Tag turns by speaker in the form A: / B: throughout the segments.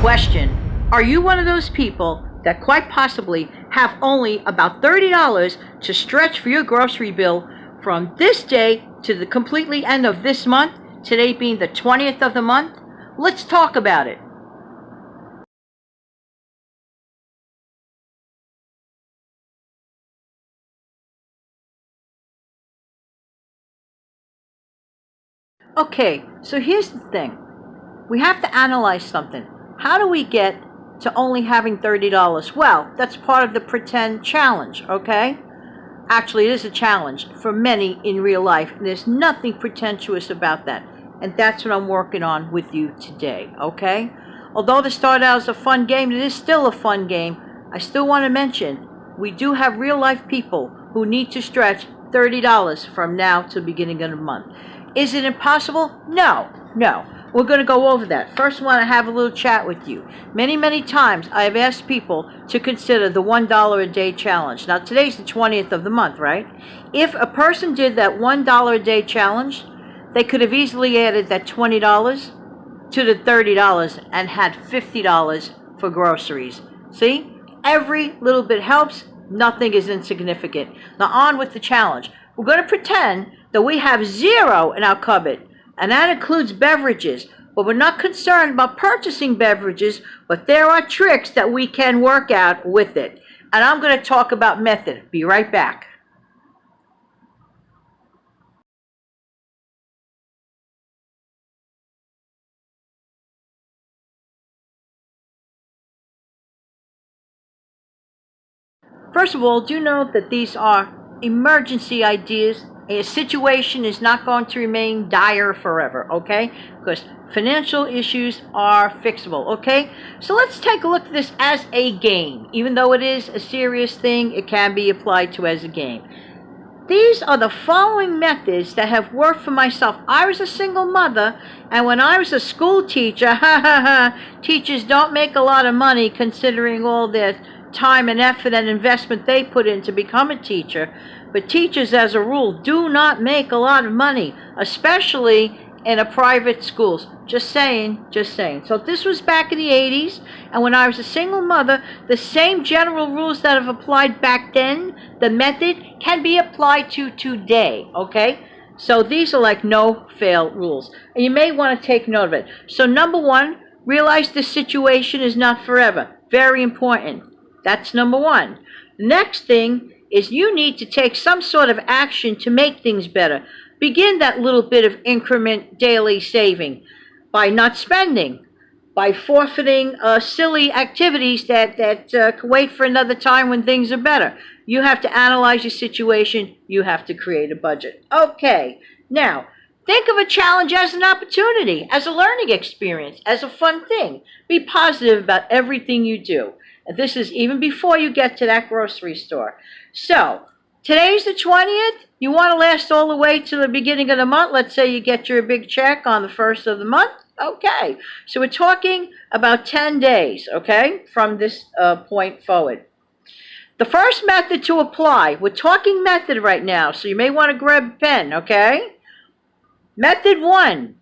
A: Question: are you one of those people that quite possibly have only about $30 to stretch for your grocery bill from this day to the completely end of this month, today being the 20th of the month? Let's talk about it. Okay, so here's the thing. We have to analyze something. How do we get to only having $30? Well, that's part of the pretend challenge, okay? Actually, it is a challenge for many in real life, and there's nothing pretentious about that. And that's what I'm working on with you today, okay? Although this started out as a fun game, it is still a fun game. I still want to mention, we do have real life people who need to stretch $30 from now to the beginning of the month. Is it impossible? No, no. We're going to go over that. First, I want to have a little chat with you. Many, many times I have asked people to consider the $1 a day challenge. Now, today's the 20th of the month, right? If a person did that $1 a day challenge, they could have easily added that $20 to the $30 and had $50 for groceries. See? Every little bit helps. Nothing is insignificant. Now, on with the challenge. We're going to pretend that we have zero in our cupboard, and that includes beverages. But we're not concerned about purchasing beverages, but there are tricks that we can work out with it. And I'm going to talk about method. Be right back. First of all, do know that these are emergency ideas. A situation is not going to remain dire forever, okay? Because financial issues are fixable, okay? So let's take a look at this as a game. Even though it is a serious thing, it can be applied to as a game. These are the following methods that have worked for myself. I was a single mother, and when I was a school teacher, teachers don't make a lot of money considering all their time and effort and investment they put in to become a teacher. But teachers, as a rule, do not make a lot of money, especially in a private schools. Just saying, just saying. So this was back in the 80s, and when I was a single mother, the same general rules that have applied back then, the method, can be applied to today, okay? So these are like no-fail rules, and you may want to take note of it. So number one, realize the situation is not forever. Very important. That's number one. The next thing is you need to take some sort of action to make things better. Begin that little bit of increment daily saving by not spending, by forfeiting silly activities that can wait for another time when things are better. You have to analyze your situation. You have to create a budget. Okay, now think of a challenge as an opportunity, as a learning experience, as a fun thing. Be positive about everything you do. And this is even before you get to that grocery store. So, today's the 20th. You want to last all the way to the beginning of the month. Let's say you get your big check on the 1st of the month. Okay. So we're talking about 10 days, okay, from this point forward. The first method to apply, we're talking method right now, so you may want to grab a pen, okay? Method one.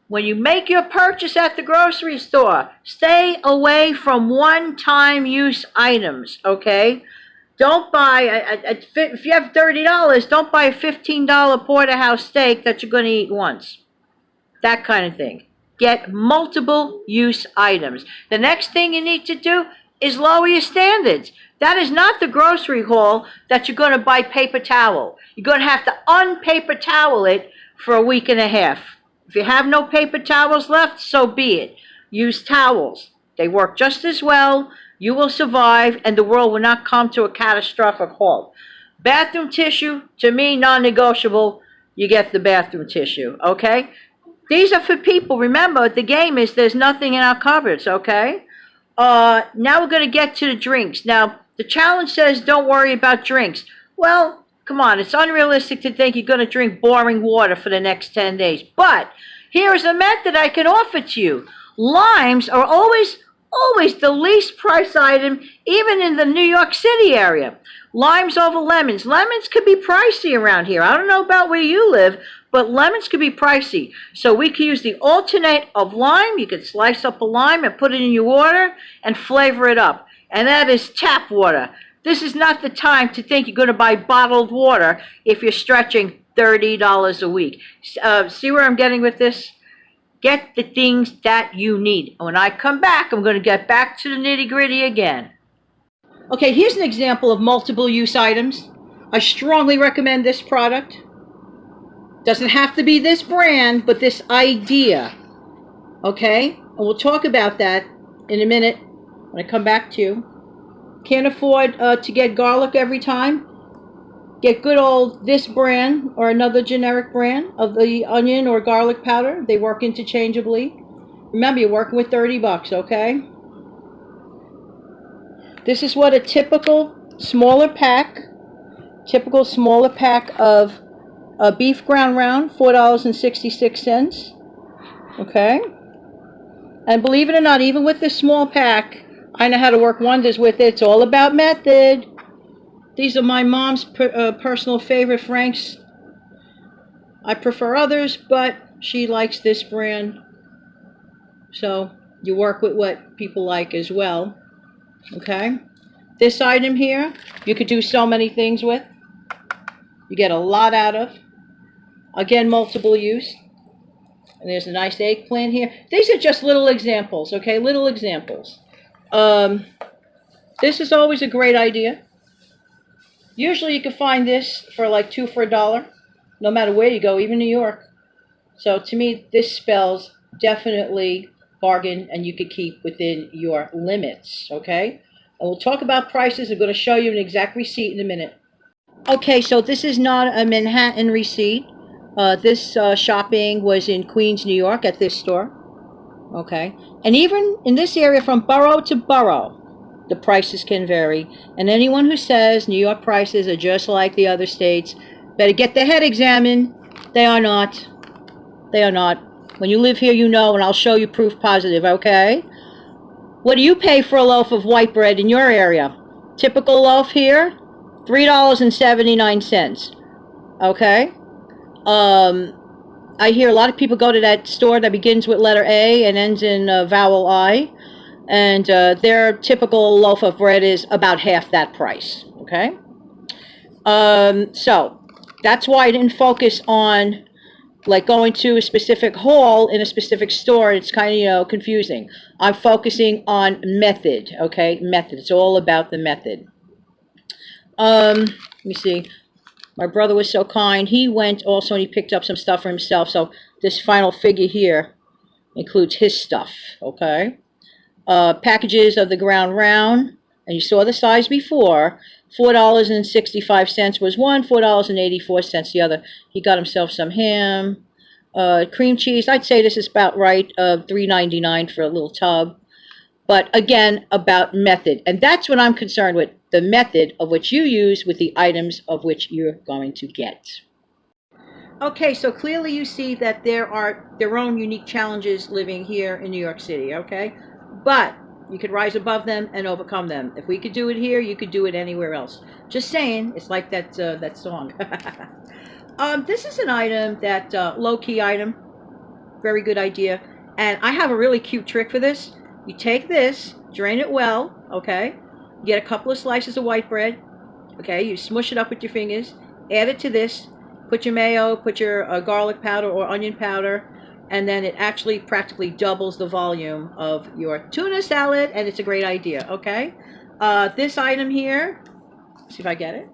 A: When you make your purchase at the grocery store, stay away from one-time use items, okay? Don't buy, if you have $30, don't buy a $15 porterhouse steak that you're going to eat once. That kind of thing. Get multiple use items. The next thing you need to do is lower your standards. That is not the grocery haul that you're going to buy paper towel. You're going to have to unpaper towel it for a week and a half. If you have no paper towels left, so be it. Use towels. They work just as well. You will survive, and the world will not come to a catastrophic halt. Bathroom tissue, to me, non-negotiable. You get the bathroom tissue, okay? These are for people. Remember, the game is there's nothing in our cupboards, okay? Now we're going to get to the drinks. Now, the challenge says don't worry about drinks. Well, come on, it's unrealistic to think you're going to drink boring water for the next 10 days. But here is a method I can offer to you. Limes are always always the least price item, even in the New York City area. Limes over lemons. Lemons could be pricey around here. I don't know about where you live, but lemons could be pricey. So we could use the alternate of lime. You could slice up a lime and put it in your water and flavor it up. And that is tap water. This is not the time to think you're going to buy bottled water if you're stretching $30 a week. See where I'm getting with this? Get the things that you need. When I come back, I'm going to get back to the nitty-gritty again. Okay, here's an example of multiple use items. I strongly recommend this product. Doesn't have to be this brand, but this idea. Okay? And we'll talk about that in a minute when I come back to you. Can't afford to get garlic every time? Get good old this brand or another generic brand of the onion or garlic powder. They work interchangeably. Remember, you're working with 30 bucks, okay? This is what a typical smaller pack of beef ground round, $4.66. Okay? And believe it or not, even with this small pack, I know how to work wonders with it. It's all about method. These are my mom's personal favorite Franks. I prefer others, but she likes this brand. So you work with what people like as well. Okay? This item here, you could do so many things with. You get a lot out of. Again, multiple use. And there's a nice eggplant here. These are just little examples, okay? Little examples. This is always a great idea. Usually you can find this for like $2 for $1, no matter where you go, even New York. So to me, this spells definitely bargain, and you could keep within your limits, okay? And we'll talk about prices. I'm going to show you an exact receipt in a minute. Okay, so this is not a Manhattan receipt. This shopping was in Queens, New York at this store. Okay, and even in this area from borough to borough, the prices can vary. And anyone who says New York prices are just like the other states better get their head examined. They are not. They are not. When you live here, you know, and I'll show you proof positive, okay? What do you pay for a loaf of white bread in your area? Typical loaf here, $3.79. Okay? I hear a lot of people go to that store that begins with letter A and ends in vowel I, and their typical loaf of bread is about half that price. Okay? So that's why I didn't focus on like going to a specific hall in a specific store. It's kind of, you know, confusing. I'm focusing on method, okay? Method. It's all about the method. Let me see. My brother was so kind. He went also and he picked up some stuff for himself. So this final figure here includes his stuff, okay? Packages of the ground round. And you saw the size before. $4.65 was one, $4.84 the other. He got himself some ham, cream cheese. I'd say this is about right, $3.99 for a little tub. But again, about method. And that's what I'm concerned with, the method of which you use with the items of which you're going to get. Okay, so clearly you see that there are their own unique challenges living here in New York City, okay? But you could rise above them and overcome them. If we could do it here, you could do it anywhere else. Just saying, it's like that that song. This is an item that, low-key item, very good idea. And I have a really cute trick for this. You take this, drain it well, okay? You get a couple of slices of white bread, okay? You smush it up with your fingers, add it to this, put your mayo, put your garlic powder or onion powder, and then it actually practically doubles the volume of your tuna salad, and it's a great idea, okay? This item here, let's see if I get it,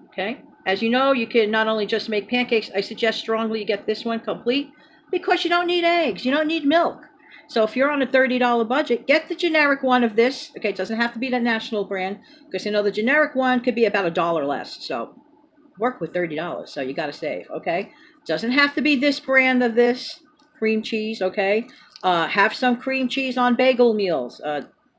A: okay? As you know, you can not only just make pancakes, I suggest strongly you get this one complete, because you don't need eggs, you don't need milk. So if you're on a $30 budget, get the generic one of this, okay? It doesn't have to be the national brand, because you know the generic one could be about $1 less, so work with $30, so you got to save, okay? Doesn't have to be this brand of this cream cheese, okay? Have some cream cheese on bagel meals.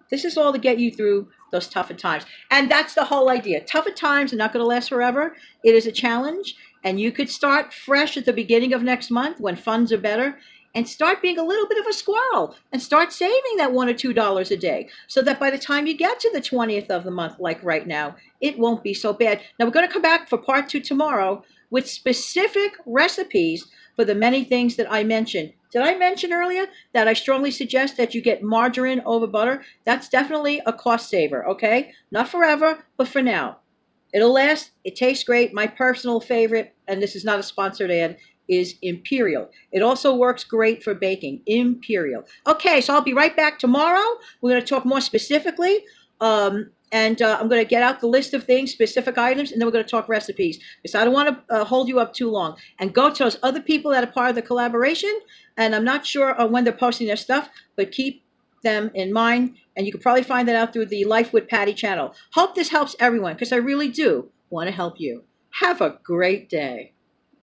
A: This is all to get you through those tougher times. And that's the whole idea. Tougher times are not going to last forever. It is a challenge, and you could start fresh at the beginning of next month when funds are better, and start being a little bit of a squirrel and start saving that $1 or $2 a day so that by the time you get to the 20th of the month, like right now, it won't be so bad. Now, we're going to come back for part 2 tomorrow with specific recipes for the many things that I mentioned. Did I mention earlier that I strongly suggest that you get margarine over butter? That's definitely a cost saver, okay? Not forever, but for now. It'll last. It tastes great. My personal favorite, and this is not a sponsored ad, is Imperial. It also works great for baking. Imperial. Okay, so I'll be right back tomorrow. We're going to talk more specifically. And I'm going to get out the list of things, specific items, and then we're going to talk recipes. Because I don't want to hold you up too long. And go to those other people that are part of the collaboration. And I'm not sure when they're posting their stuff, but keep them in mind. And you can probably find that out through the Life with Patti channel. Hope this helps everyone, because I really do want to help you. Have a great day.